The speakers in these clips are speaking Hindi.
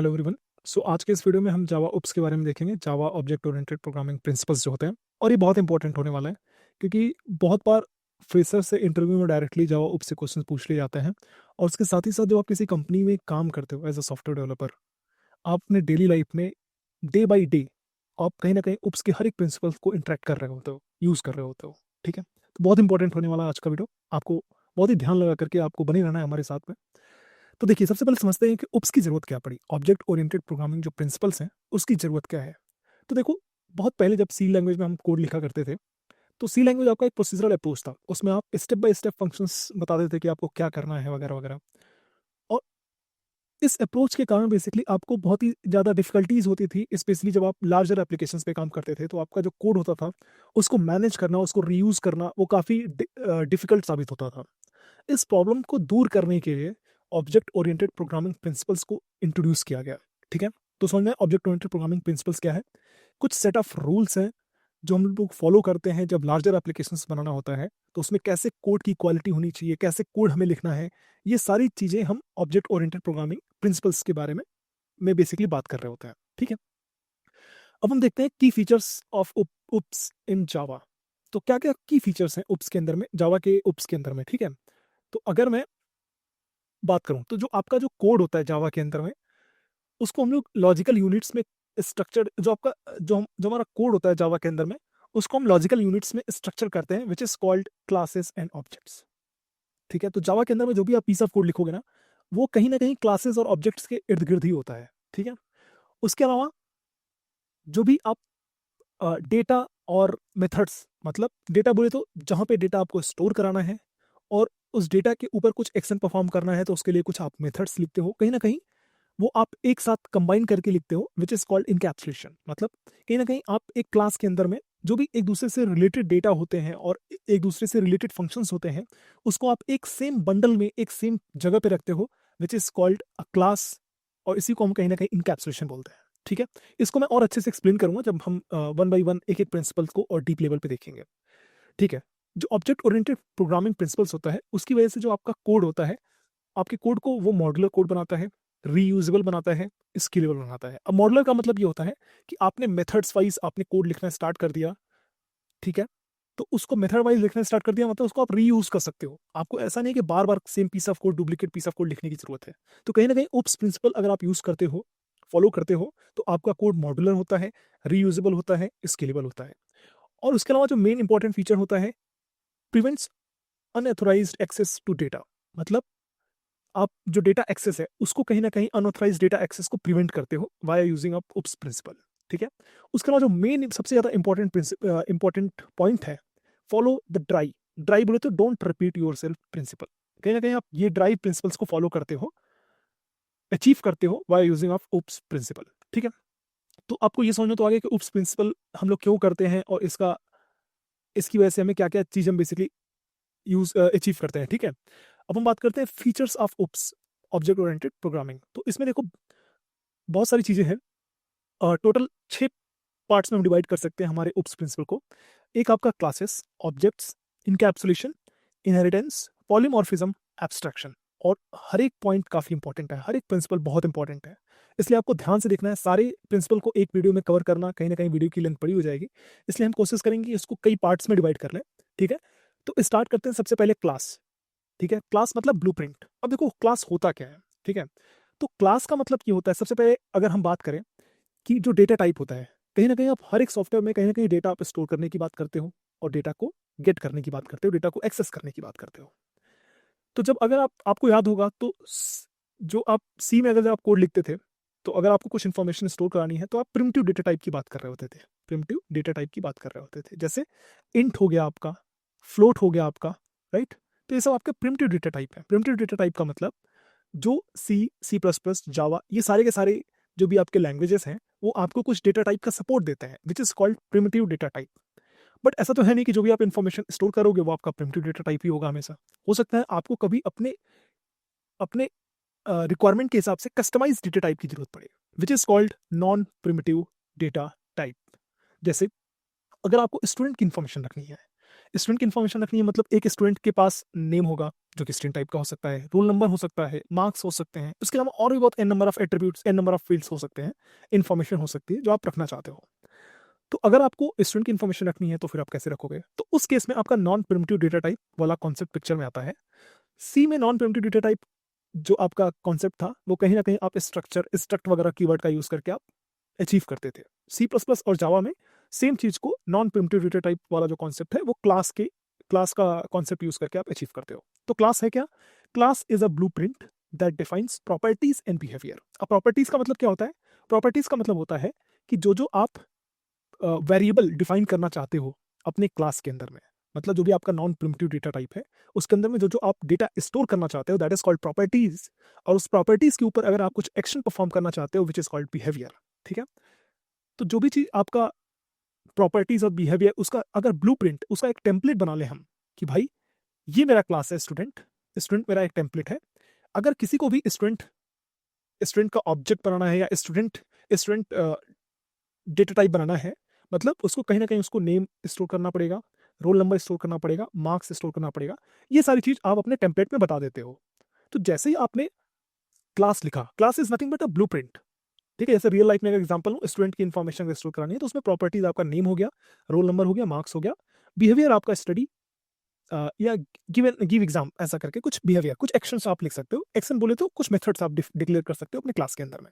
Hello everyone. आज के इस वीडियो में हम जावा ओप्स के बारे में देखेंगे, जावा ऑब्जेक्ट ओरिएंटेड प्रोग्रामिंग प्रिंसिपल्स जो होते हैं। और ये बहुत इंपॉर्टेंट होने वाला है क्योंकि बहुत बार फ्रेशर से इंटरव्यू में डायरेक्टली जावा ओप्स से क्वेश्चन पूछ लिए जाते हैं। और उसके साथ ही साथ जब आप किसी कंपनी में काम करते हो एज अ सॉफ्टवेयर डेवलपर, आप अपने डेली लाइफ में डे बाई डे आप कहीं ना कहीं ओप्स के हर एक प्रिंसिपल्स को इंटरेक्ट कर रहे होते हो, यूज़ कर रहे होते हो। ठीक है, तो बहुत इंपॉर्टेंट होने वाला है आज का वीडियो। आपको बहुत ही ध्यान लगा करके आपको बने रहना है हमारे साथ में। तो देखिए, सबसे पहले समझते हैं कि ओप्स की ज़रूरत क्या पड़ी। ऑब्जेक्ट ओरिएंटेड प्रोग्रामिंग जो प्रिंसिपल्स हैं, उसकी ज़रूरत क्या है। तो देखो, बहुत पहले जब सी लैंग्वेज में हम कोड लिखा करते थे, तो सी लैंग्वेज आपका एक प्रोसीजरल अप्रोच था। उसमें आप स्टेप बाय स्टेप फंक्शंस बताते थे कि आपको क्या करना है वगैरह वगैरह। और इस अप्रोच के कारण बेसिकली आपको बहुत ही ज़्यादा डिफिकल्टीज होती थी, स्पेशली जब आप लार्जर एप्लीकेशंस पे काम करते थे। तो आपका जो कोड होता था, उसको मैनेज करना, उसको रीयूज करना, वो काफ़ी डिफिकल्ट साबित होता था। इस प्रॉब्लम को दूर करने के लिए ऑब्जेक्ट ओरिएंटेड प्रोग्रामिंग प्रिंसिपल्स को इंट्रोड्यूस किया गया। ठीक है, तो समझ में ऑब्जेक्ट ओरिएंटेड प्रोग्रामिंग प्रिंसिपल्स क्या है। कुछ सेट ऑफ रूल्स हैं जो हम लोग फॉलो करते हैं जब लार्जर एप्लीकेशंस बनाना होता है। तो उसमें कैसे कोड की क्वालिटी होनी चाहिए, कैसे कोड हमें लिखना है, ये सारी चीज़ें हम ऑब्जेक्ट ओरिएंटेड प्रोग्रामिंग प्रिंसिपल्स के बारे में बेसिकली बात कर रहे होते हैं। ठीक है, अब हम देखते हैं की फीचर्स ऑफ उप्स इन जावा। तो क्या क्या की फीचर्स हैं उप्स के अंदर में, जावा के उप्स के अंदर में। ठीक है, तो अगर मैं बात करूं तो जो आपका जो कोड होता है जावा के अंदर में, उसको हम लोग लॉजिकल यूनिट्स में स्ट्रक्चर, जो आपका जो हमारा कोड होता है जावा के अंदर में, उसको हम लॉजिकल यूनिट्स में स्ट्रक्चर करते हैं, which is called classes and objects. ठीक है, तो जावा के अंदर में जो भी आप पीस ऑफ कोड लिखोगे ना, वो कहीं ना कहीं क्लासेस और ऑब्जेक्ट्स के इर्द गिर्द ही होता है। ठीक है, उसके अलावा जो भी आप डेटा और मेथड्स, मतलब डेटा बोले तो जहाँ पे डेटा आपको स्टोर कराना है और उस डेटा के ऊपर कुछ एक्शन परफॉर्म करना है, तो उसके लिए कुछ आप मेथड्स लिखते हो। कहीं ना कहीं वो आप एक साथ कंबाइन करके लिखते हो, विच इज कॉल्ड इनकैप्सुलेशन। मतलब कहीं ना कहीं आप एक क्लास के अंदर में जो भी एक दूसरे से रिलेटेड डेटा होते हैं और एक दूसरे से रिलेटेड फंक्शंस होते हैं, उसको आप एक सेम बंडल में एक सेम जगह पे रखते हो, which is called a class. और इसी को हम कहीं ना कहीं इनकैप्सुलेशन बोलते हैं। ठीक है, इसको मैं और अच्छे से एक्सप्लेन करूंगा जब हम वन बाई वन एक एक प्रिंसिपल को और डीप लेवल पे देखेंगे। ठीक है, जो ऑब्जेक्ट ओरिएंटेड प्रोग्रामिंग प्रिंसिपल्स होता है, उसकी वजह से जो आपका कोड होता है, आपके कोड को वो मॉड्यूलर कोड बनाता है, रीयूजेबल बनाता है, स्केलेबल बनाता है। अब मॉड्यूलर का मतलब ये होता है कि आपने मेथड्स वाइज आपने कोड लिखना स्टार्ट कर दिया। ठीक है, तो उसको मेथड वाइज लिखना स्टार्ट कर दिया, मतलब उसको आप रीयूज कर सकते हो। आपको ऐसा नहीं कि बार बार same piece of code, duplicate piece of code लिखने की जरूरत है। तो कहीं ना कहीं ओप्स प्रिंसिपल अगर आप यूज करते हो, फॉलो करते हो, तो आपका कोड मॉड्यूलर होता है, रीयूजेबल होता है, स्केलेबल होता है। और उसके अलावा जो मेन इंपॉर्टेंट फीचर होता है, prevents unauthorised access to data. मतलब आप जो डेटा एक्सेस है, उसको कहीं ना कहीं अनऑथराइज डेटा एक्सेस को प्रिवेंट करते हो via using of OOPS principle. ठीक है, उसके अलावा जो मेन सबसे ज्यादा इंपॉर्टेंट पॉइंट है, फॉलो द ड्राई। ड्राई बोले तो don't repeat yourself principle. कहीं ना कहीं आप ये ड्राई प्रिंसिपल्स को फॉलो करते हो, अचीव करते हो via using of OOPS principle. ठीक है, तो आपको ये समझना तो आगे कि उप्स प्रिंसिपल हम लोग क्यों करते हैं और इसकी वजह से हमें क्या क्या चीज हम बेसिकली यूज अचीव करते हैं। ठीक है, अब हम बात करते हैं features of oops object oriented programming. तो इसमें देखो, बहुत सारी चीजें हैं। टोटल 6 पार्ट्स में हम डिवाइड कर सकते हैं हमारे उप्स प्रिंसिपल को। एक आपका classes, objects, encapsulation, inheritance, polymorphism, abstraction. और हर एक पॉइंट काफी इंपॉर्टेंट है, हर एक प्रिंसिपल बहुत इंपॉर्टेंट है, इसलिए आपको ध्यान से देखना है। सारे प्रिंसिपल को एक वीडियो में कवर करना कहीं ना कहीं वीडियो की लेंथ बड़ी हो जाएगी, इसलिए हम कोशिश करेंगे कि इसको कई पार्ट्स में डिवाइड कर लें। ठीक है, तो स्टार्ट करते हैं सबसे पहले क्लास। ठीक है, क्लास मतलब ब्लूप्रिंट। अब देखो क्लास होता क्या है। ठीक है, तो क्लास का मतलब ये होता है, सबसे पहले अगर हम बात करें कि जो डेटा टाइप होता है, कहीं ना कहीं आप हर एक सॉफ्टवेयर में कहीं ना कहीं डेटा आप स्टोर करने की बात करते हो और डेटा को गेट करने की बात करते हो, डेटा को एक्सेस करने की बात करते हो। तो जब अगर आपको याद होगा तो जो आप सी में अगर आप कोड लिखते थे, तो अगर आपको कुछ इन्फॉर्मेशन स्टोर करानी है, तो आप प्रिमिटिव डेटा टाइप की बात कर रहे होते थे। प्रिमिटिव डेटा टाइप की बात कर रहे होते थे, जैसे इंट हो गया आपका, फ्लोट हो गया आपका, राइट। तो ये सब आपके प्रिमिटिव डेटा टाइप है। प्रिमिटिव डेटा टाइप का मतलब जो सी प्लस प्लस, जावा, ये सारे के सारे जो भी आपके लैंग्वेजेस हैं, वो आपको कुछ डेटा टाइप का सपोर्ट देते हैं, which is called primitive data type. But ऐसा तो है नहीं कि जो भी आप इन्फॉर्मेशन स्टोर करोगे वो आपका प्रिमिटिव डेटा टाइप ही होगा हमेशा। हो सकता है आपको कभी अपने अपने रिक्वायरमेंट के हिसाब से कस्टमाइज डेटा टाइप की जरूरत पड़े, which is called non primitive data type. जैसे अगर आपको स्टूडेंट की इन्फॉर्मेशन रखनी है, स्टूडेंट की इन्फॉर्मेशन रखनी है मतलब एक स्टूडेंट के पास नेम होगा जो कि स्ट्रिंग टाइप का हो सकता है, रोल नंबर हो सकता है, मार्क्स हो सकते हैं, उसके अलावा और भी बहुत n number of attributes, n number of fields हो सकते हैं, इन्फॉर्मेशन हो सकती है जो आप रखना चाहते हो। तो अगर आपको स्टूडेंट की इन्फॉर्मेशन रखनी है तो फिर आप कैसे रखोगे? तो उस केस में आपका नॉन प्रिमिटिव डेटा टाइप वाला कॉन्सेप्ट पिक्चर में आता है। सी में नॉन प्रिमिटिव डेटा टाइप जो आपका कॉन्सेप्ट था वो कहीं ना कहीं आप स्ट्रक्ट वगैरह कीवर्ड का यूज करके आप अचीव करते थे। सी प्लस प्लस और जावा में सेम चीज को नॉन प्रिमिटिव डेटा टाइप वाला जो कॉन्सेप्ट है वो क्लास का कॉन्सेप्ट यूज करके आप अचीव करते हो। तो क्लास है क्या? Class is a blueprint that defines properties and behaviour. अब प्रॉपर्टीज का मतलब क्या होता है? प्रॉपर्टीज का मतलब होता है कि जो आप वेरिएबल डिफाइन करना चाहते हो अपने क्लास के अंदर में, मतलब जो भी आपका नॉन प्रिमिटिव डेटा टाइप है उसके अंदर में जो जो आप डेटा स्टोर करना चाहते हो दैट इज कॉल्ड प्रॉपर्टीज। और उस प्रॉपर्टीज के ऊपर अगर आप कुछ एक्शन परफॉर्म करना चाहते हो विच इज कॉल्ड बिहेवियर। ठीक है? तो जो भी चीज आपका प्रॉपर्टीज और बिहेवियर उसका अगर ब्लूप्रिंट, उसका एक टेम्पलेट बना ले हम कि भाई ये मेरा क्लास है स्टूडेंट, स्टूडेंट मेरा एक टेम्पलेट है। अगर किसी को भी स्टूडेंट स्टूडेंट का ऑब्जेक्ट बनाना है या स्टूडेंट स्टूडेंट डेटा टाइप बनाना है, मतलब उसको कहीं ना कहीं उसको नेम स्टोर करना पड़ेगा, रोल नंबर स्टोर करना पड़ेगा, मार्क्स स्टोर करना पड़ेगा। ये सारी चीज आप अपने टेम्पलेट में बता देते हो। तो जैसे ही आपने क्लास लिखा, class is nothing but a blueprint. ठीक है? जैसे रियल लाइफ में अगर एग्जांपल लूं, स्टूडेंट की इन्फॉर्मेशन स्टोर करानी है तो उसमें प्रॉपर्टीज आपका नेम हो गया, रोल नंबर हो गया, मार्क्स हो गया, बिहेवियर आपका स्टडी या गिव एग्जाम ऐसा करके कुछ बिहेवियर, कुछ एक्शंस आप लिख सकते हो। एक्शन बोले तो कुछ मेथड्स आप डिक्लेयर कर सकते हो अपने क्लास के अंदर में।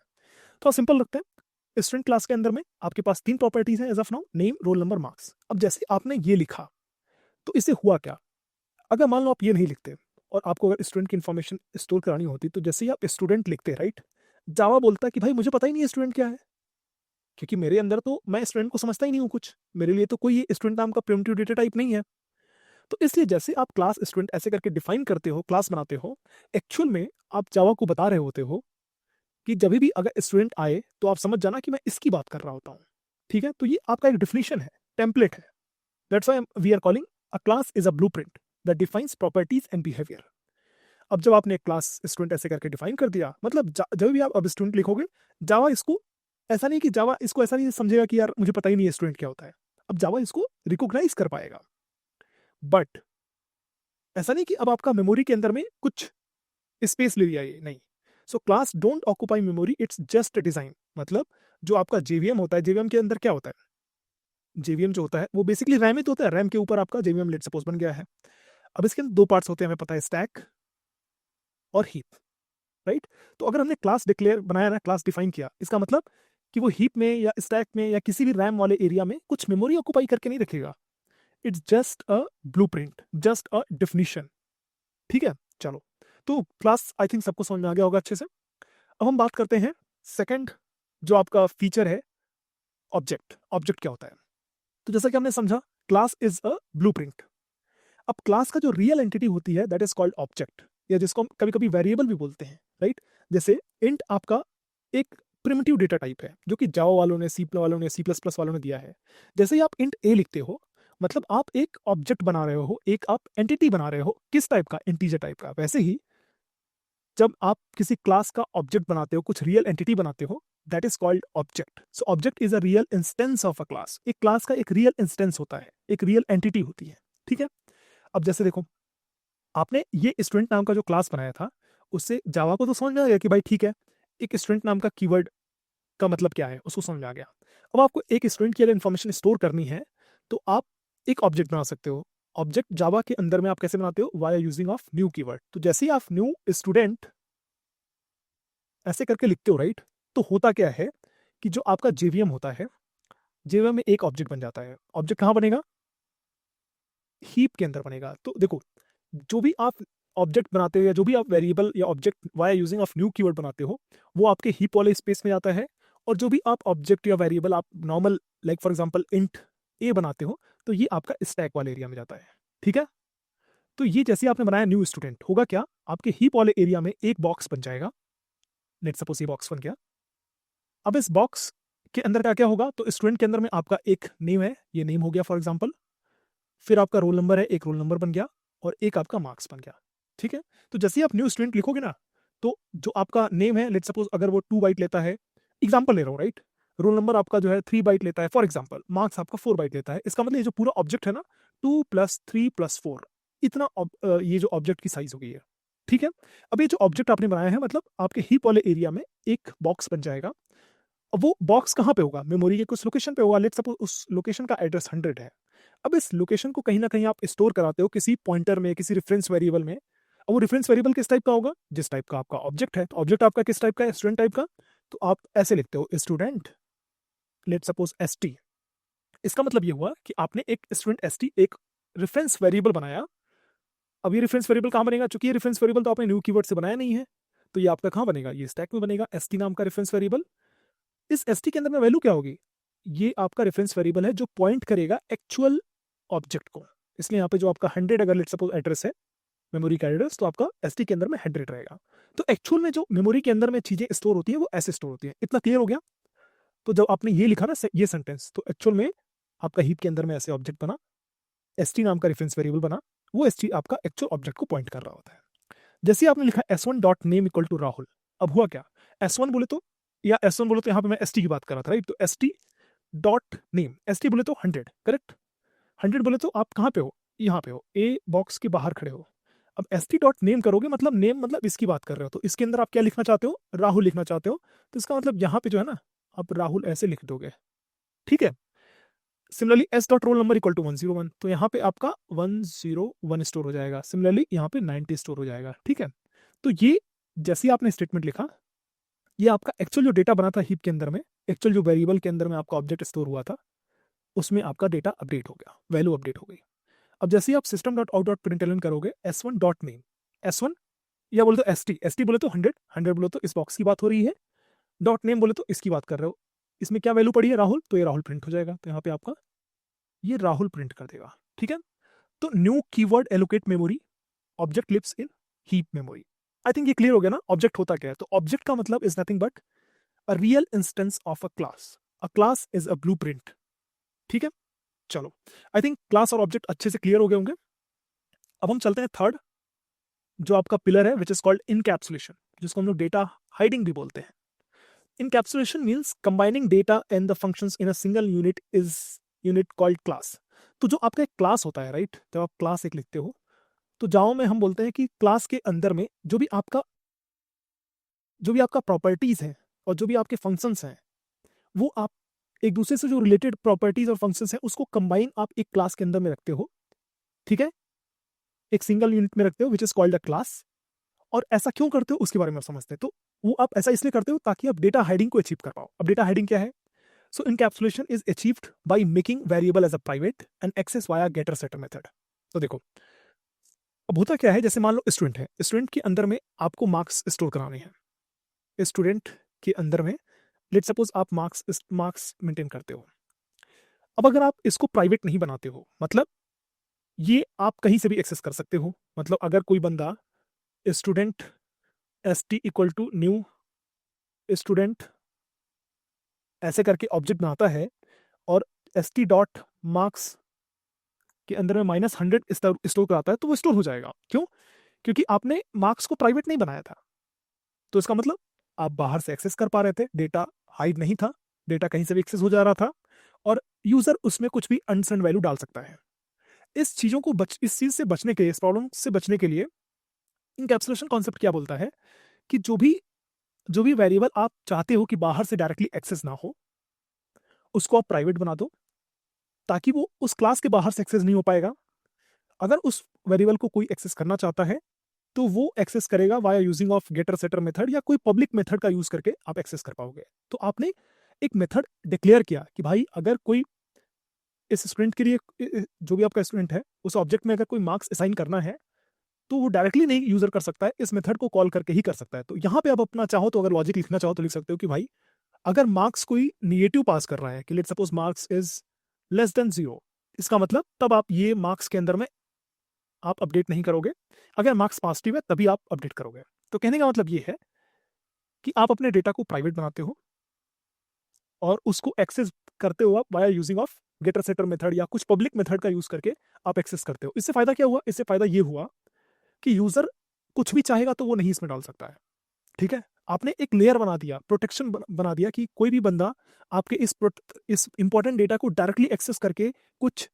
तो सिंपल रखते हैं। स्टूडेंट क्लास के अंदर में आपके पास 3 प्रॉपर्टीज हैं as of now, name, roll number, marks. अब जैसे आपने ये लिखा तो इससे हुआ क्या? अगर मान लो आप ये नहीं लिखते और आपको अगर स्टूडेंट की इन्फॉर्मेशन स्टोर करानी होती तो जैसे ही आप स्टूडेंट लिखते, राइट, जावा बोलता कि भाई मुझे पता ही नहीं है स्टूडेंट क्या है, क्योंकि मेरे अंदर तो मैं स्टूडेंट को समझता ही नहीं हूँ कुछ, मेरे लिए तो कोई स्टूडेंट नाम का प्रिमिटिव डेटा टाइप नहीं है। तो इसलिए जैसे आप क्लास स्टूडेंट ऐसे करके डिफाइन करते हो, क्लास बनाते हो, एक्चुअल में आप जावा को बता रहे होते हो कि जब भी अगर स्टूडेंट आए तो आप समझ जाना कि मैं इसकी बात कर रहा होता हूँ। ठीक है? तो ये आपका एक डिफिनेशन है, टेम्पलेट है। That's why we are calling a class is a blueprint that defines properties and behaviour. अब जब आपने क्लास स्टूडेंट ऐसे करके डिफाइन कर दिया, मतलब जब भी आप अब स्टूडेंट लिखोगे, जावा इसको ऐसा नहीं कि जावा इसको ऐसा नहीं समझेगा कि यार मुझे पता ही नहीं है स्टूडेंट क्या होता है। अब जावा इसको रिकॉग्नाइज कर पाएगा। बट ऐसा नहीं कि अब आपका मेमोरी के अंदर में कुछ स्पेस ले लिया, ये नहीं। So class don't occupy memory, it's just design. मतलब जो आपका जेवीएम होता है, जेवीएम के अंदर क्या होता है? जेवीएम जो होता है वो बेसिकली रैम ही तो होता है। रैम के ऊपर आपका जेवीएम लेट सपोज बन गया है। अब इसके अंदर 2 पार्ट्स होते हैं, हमें पता है, स्टैक और हीप, राइट? तो अगर हमने क्लास डिक्लेयर बनाया ना, क्लास डिफाइन किया, इसका मतलब कि वो हीप में या स्टैक में या किसी भी रैम वाले एरिया में कुछ मेमोरी ऑक्यूपाई करके नहीं रखेगा। It's just a blueprint, just a definition. ठीक है? चलो, तो क्लास आई थिंक सबको समझ में आ गया होगा अच्छे से। अब हम बात करते हैं सेकंड जो आपका फीचर है, ऑब्जेक्ट। ऑब्जेक्ट क्या होता है? तो जैसा कि हमने समझा, क्लास इज अ ब्लूप्रिंट। अब क्लास का जो रियल एंटिटी होती है दैट इज कॉल्ड ऑब्जेक्ट, या जिसको हम कभी कभी वेरिएबल भी बोलते हैं, राइट? जैसे इंट आपका एक प्रिमिटिव डेटा टाइप है जो कि जावा वालों ने, सी वालों ने, सी प्लस प्लस वालों ने दिया है। जैसे ही आप इंट ए लिखते हो, मतलब आप एक ऑब्जेक्ट बना रहे हो, एक आप एंटिटी बना रहे हो। किस टाइप का? इंटीजर टाइप का। वैसे ही जब आप किसी क्लास का ऑब्जेक्ट बनाते हो, कुछ रियल एंटिटी बनाते हो, that is called object. So object is a real instance of a class. एक क्लास का एक रियल इंस्टेंस होता है, एक रियल एंटिटी होती है। ठीक है? अब जैसे देखो, आपने ये स्टूडेंट नाम का जो क्लास बनाया था, उससे जावा को तो समझ में आ गया कि भाई ठीक है, एक स्टूडेंट नाम का कीवर्ड का मतलब क्या है, उसको समझ में आ गया। अब आपको एक स्टूडेंट की अगर इन्फॉर्मेशन स्टोर करनी है तो आप एक ऑब्जेक्ट बना सकते हो। ऑब्जेक्ट जावा के अंदर में आप कैसे बनाते हो? Via using of new keyword. तो जैसे ही आप न्यू स्टूडेंट ऐसे करके लिखते हो, राइट, तो होता क्या है कि जो आपका जेवीएम होता है, जेवीएम में एक ऑब्जेक्ट बन जाता है। ऑब्जेक्ट कहाँ बनेगा? हीप के अंदर बनेगा। तो देखो, जो भी आप ऑब्जेक्ट बनाते हो या जो भी आप वेरिएबल या object via using of new keyword बनाते हो, वो आपके हीप वाले स्पेस में जाता है। और जो भी आप ऑब्जेक्ट या वेरिएबल आप normal, like for example int A बनाते हो, तो ये आपका स्टैक वाले एरिया में जाता है। ठीक है? तो ये जैसे आपने बनाया न्यू स्टूडेंट, होगा क्या? आपके हीप वाले एरिया में एक बॉक्स बन जाएगा। लेट सपोज ये बॉक्स बन गया। अब इस बॉक्स के अंदर का क्या होगा? तो स्टूडेंट के अंदर में आपका एक नेम है, ये नेम हो गया फॉर एग्जांपल। फिर आपका रोल नंबर है, एक रोल नंबर बन गया, और एक आपका मार्क्स बन गया। ठीक है? तो जैसे ही आप न्यू स्टूडेंट लिखोगे ना, तो जो आपका नेम है, लेट सपोज अगर वो 2 बाइट लेता है, एग्जांपल ले रहा हूँ, राइट, रोल नंबर आपका जो है 3 बाइट लेता है फॉर एग्जांपल, मार्क्स आपका 4 बाइट लेता है। इसका मतलब ये जो पूरा ऑब्जेक्ट है ना, 2 + 3 + 4 इतना ये जो ऑब्जेक्ट की साइज हो गई है, ठीक है। अब ये जो ऑब्जेक्ट आपने बनाया है मतलब आपके हीप वाले एरिया में एक बॉक्स बन जाएगा। अब वो बॉक्स कहाँ पे होगा? मेमोरी के कुछ लोकेशन पे होगा। लेट्स सपोज उस लोकेशन का एड्रेस 100 है। अब इस लोकेशन को कहीं ना कहीं आप स्टोर कराते हो किसी पॉइंटर में, किसी रेफरेंस वेरिएबल में। और वो रेफरेंस वेरिएबल किस टाइप का होगा? जिस टाइप का आपका ऑब्जेक्ट है। तो ऑब्जेक्ट आपका किस टाइप का है? स्टूडेंट टाइप का। तो आप ऐसे लिखते हो स्टूडेंट, लेट्स सपोज ST। इसका मतलब ये हुआ कि आपने एक स्टूडेंट ST एक रेफरेंस वेरिएबल बनाया। अब ये रेफरेंस वेरिएबल कहाँ बनेगा? चूंकि ये रेफरेंस वेरिएबल तो आपने न्यू कीवर्ड से बनाया नहीं है, तो ये आपका कहाँ बनेगा? ये स्टैक में बनेगा, ST नाम का रेफरेंस वेरिएबल। इस ST के अंदर में वैल्यू क्या होगी? ये आपका रेफरेंस वेरिएबल है जो पॉइंट करेगा एक्चुअल ऑब्जेक्ट को। इसलिए यहाँ पे जो आपका 100 अगर लेट्स सपोज एड्रेस है, मेमोरी का एड्रेस, तो आपका ST के अंदर में 100 रहेगा। तो एक्चुअल में जो मेमोरी के अंदर में चीजें स्टोर होती है वो ऐसे स्टोर होती है। इतना क्लियर हो गया? तो जब आपने ये लिखा ना ये सेंटेंस, तो एक्चुअल में आपका हीप के अंदर में ऐसे ऑब्जेक्ट बना, ST नाम का रेफरेंस वेरिएबल बना, वो ST आपका एक्चुअल ऑब्जेक्ट को पॉइंट कर रहा होता है। जैसे आपने लिखा S1 dot name equal to Rahul, अब हुआ क्या? S1 बोले तो, या S1 बोले तो यहाँ पे मैं ST की बात कर रहा था, राइट? तो ST डॉट नेम, ST बोले तो 100, करेक्ट। 100 बोले तो आप कहाँ पे हो? यहाँ पे हो, ए बॉक्स के बाहर खड़े हो। अब ST डॉट नेम करोगे मतलब नेम मतलब इसकी बात कर रहे हो, तो इसके अंदर आप क्या लिखना चाहते हो? राहुल लिखना चाहते हो। तो इसका मतलब यहाँ पे जो है ना, आप राहुल ऐसे लिख दोगे, ठीक है। Similarly S dot roll number equal to 101, तो यहाँ पे आपका 101 स्टोर हो जाएगा। सिमिलरली यहाँ पे 90 स्टोर हो जाएगा, ठीक है। तो ये जैसे ही आपने स्टेटमेंट लिखा, ये आपका एक्चुअल जो डेटा बना था हीप के अंदर में, एक्चुअल जो वेरिएबल के अंदर में आपका ऑब्जेक्ट स्टोर हुआ था, उसमें आपका डेटा अपडेट हो गया, वैल्यू अपडेट हो गई। अब जैसे ही आप system dot out dot println करोगे S1 डॉट नेम, S1 या बोले तो ST बोले तो 100, 100 बोले तो इस बॉक्स की बात हो रही है, डॉट नेम बोले तो इसकी बात कर रहे हो। इसमें क्या वैल्यू पड़ी है? राहुल, तो ये राहुल प्रिंट हो जाएगा। तो यहाँ पे आपका ये राहुल प्रिंट कर देगा, ठीक है। तो new keyword allocate memory, object lives in heap memory. I think ये क्लियर हो गया ना? ऑब्जेक्ट होता क्या है? तो ऑब्जेक्ट का मतलब is nothing but a real instance of a class. A class is a blueprint, ठीक है। चलो, आई थिंक क्लास और ऑब्जेक्ट अच्छे से क्लियर हो गए होंगे। अब हम चलते हैं थर्ड जो आपका पिलर है, विच इज कॉल्ड इनकैप्सुलेशन, जिसको हम लोग डेटा हाइडिंग भी बोलते हैं। Encapsulation means combining data and the functions in a single unit called class. तो जो आपका एक क्लास होता है, राइट, जब आप क्लास एक लिखते हो, तो जावा में हम बोलते हैं कि क्लास के अंदर में जो भी आपका प्रॉपर्टीज है और जो भी आपके फंक्शंस हैं, वो आप एक दूसरे से जो रिलेटेड प्रॉपर्टीज और फंक्शंस हैं उसको कंबाइन आप एक क्लास के अंदर में रखते हो, ठीक है। एक सिंगल यूनिट में रखते हो which is called a class. और ऐसा क्यों करते हो उसके बारे में आप समझते हैं। तो वो आप ऐसा इसलिए करते हो ताकि आप डेटा हाइडिंग को अचीव कर पाओ। अब डेटा हाइडिंग क्या है? So encapsulation is achieved by making variable as a private and access via getter setter method. तो देखो, अब होता क्या है, जैसे मान लो स्टूडेंट है, स्टूडेंट के अंदर में आपको मार्क्स स्टोर कराने हैं। स्टूडेंट के अंदर में लेट सपोज आप मार्क्स मेंटेन करते हो। अब अगर आप इसको प्राइवेट नहीं बनाते हो, मतलब ये आप कहीं से भी एक्सेस कर सकते हो। मतलब अगर कोई बंदा student ST equal to new student ऐसे करके ऑब्जेक्ट बनाता है और ST डॉट मार्क्स के अंदर में -100 स्टोर कराता है, तो वो स्टोर हो जाएगा। क्यों? क्योंकि आपने मार्क्स को प्राइवेट नहीं बनाया था। तो इसका मतलब आप बाहर से एक्सेस कर पा रहे थे, डेटा हाइड नहीं था, डेटा कहीं से भी एक्सेस हो जा रहा था, और यूजर उसमें कुछ भी अनसेंड वैल्यू डाल सकता है। इस चीज से बचने के लिए, इस प्रॉब्लम से बचने के लिए इनकैप्सुलेशन कॉन्सेप्ट क्या बोलता है कि जो भी वेरिएबल आप चाहते हो कि बाहर से डायरेक्टली एक्सेस ना हो, उसको आप प्राइवेट बना दो, ताकि वो उस क्लास के बाहर से एक्सेस नहीं हो पाएगा। अगर उस वेरिएबल को कोई एक्सेस करना चाहता है तो वो एक्सेस करेगा via using of getter setter method, या कोई पब्लिक मेथड का यूज करके आप एक्सेस कर पाओगे। तो आपने एक मेथड डिक्लेयर किया कि भाई अगर कोई इस स्टूडेंट के लिए, जो भी आपका स्टूडेंट है, उस ऑब्जेक्ट में अगर कोई मार्क्स असाइन करना है तो वो डायरेक्टली नहीं यूजर कर सकता है, इस मेथड को कॉल करके ही कर सकता है। तो यहाँ पे आप अपना चाहो तो अगर लॉजिक लिखना चाहो तो लिख सकते हो कि भाई अगर मार्क्स कोई निगेटिव पास कर रहा है, कि let suppose marks is less than 0, इसका मतलब तब आप ये मार्क्स के अंदर में आप अपडेट नहीं करोगे। अगर मार्क्स पॉजिटिव है तभी आप अपडेट करोगे। तो कहने का मतलब ये है कि आप अपने डेटा को प्राइवेट बनाते हो और उसको एक्सेस करते हो आप via using of getter setter method या कुछ पब्लिक मेथड का यूज करके आप एक्सेस करते हो। इससे फायदा क्या हुआ? इससे फायदा ये हुआ कि यूजर कुछ भी चाहेगा तो वो नहीं इसमें डाल सकता है, ठीक है। आपने एक लेयर बना दिया, प्रोटेक्शन बना दिया कि कोई भी बंदा आपके इस इंपॉर्टेंट डेटा को डायरेक्टली एक्सेस करके कुछ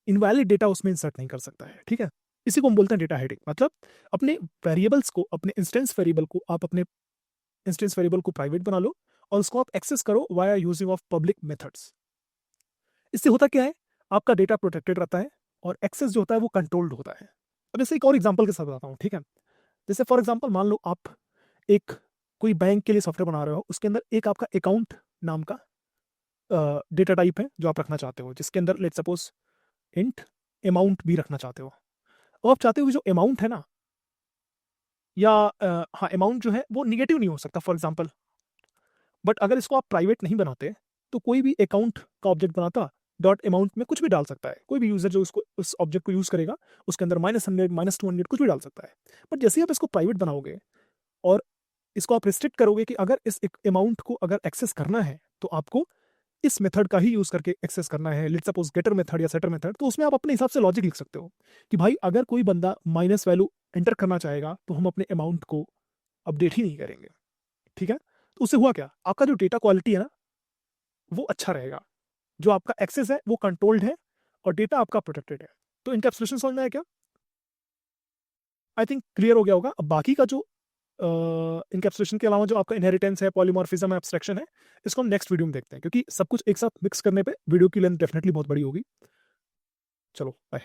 इनवैलिड डेटा उसमें इंसर्ट नहीं कर सकता है, ठीक है। इसी को हम बोलते हैं डेटा हाइडिंग। मतलब अपने वेरिएबल्स को, अपने इंस्टेंस वेरिएबल को, आप अपने इंस्टेंस वेरिएबल को प्राइवेट बना लो और उसको आप एक्सेस करो via using of public methods. इससे होता क्या है, आपका डेटा प्रोटेक्टेड रहता है और एक्सेस जो होता है वो कंट्रोल्ड होता है। अब जैसे एक और एग्जांपल के साथ बताता हूँ, ठीक है। जैसे फॉर एग्जांपल मान लो आप एक कोई बैंक के लिए सॉफ्टवेयर बना रहे हो, उसके अंदर एक आपका अकाउंट नाम का डेटा टाइप है जो आप रखना चाहते हो, जिसके अंदर लेट्स सपोज इंट अमाउंट भी रखना चाहते हो। और आप चाहते हो कि जो अमाउंट है ना, या हाँ, अमाउंट जो है वो निगेटिव नहीं हो सकता फॉर एग्जांपल। बट अगर इसको आप प्राइवेट नहीं बनाते तो कोई भी अकाउंट का ऑब्जेक्ट बनाता, डॉट अमाउंट में कुछ भी डाल सकता है। कोई भी यूजर जो उसको उस ऑब्जेक्ट को यूज करेगा, उसके अंदर -100 -200 कुछ भी डाल सकता है। बट जैसे ही आप इसको प्राइवेट बनाओगे और इसको आप रिस्ट्रिक्ट करोगे कि अगर इस अमाउंट को अगर एक्सेस करना है तो आपको इस मेथड का ही यूज करके एक्सेस करना है, लेट्स सपोज गेटर मेथड या सेटर मेथड, तो उसमें आप अपने हिसाब से लॉजिक लिख सकते हो कि भाई अगर कोई बंदा माइनस वैल्यू एंटर करना चाहेगा तो हम अपने अमाउंट को अपडेट ही नहीं करेंगे, ठीक है। तो उससे हुआ क्या, आपका जो डेटा क्वालिटी है ना वो अच्छा रहेगा, जो आपका एक्सेस है वो कंट्रोल्ड है और डेटा आपका प्रोटेक्टेड है। तो इनकैप्सुलेशन समझ में आया क्या? आई थिंक क्लियर हो गया होगा। अब बाकी का जो इनकैप्सुलेशन के अलावा जो आपका इनहेरिटेंस है, पॉलीमॉर्फिज्म है, एब्स्ट्रैक्शन है, इसको हम नेक्स्ट वीडियो में देखते हैं, क्योंकि सब कुछ एक साथ मिक्स करने पे वीडियो की लेंथ डेफिनेटली बहुत बड़ी होगी। चलो बाय।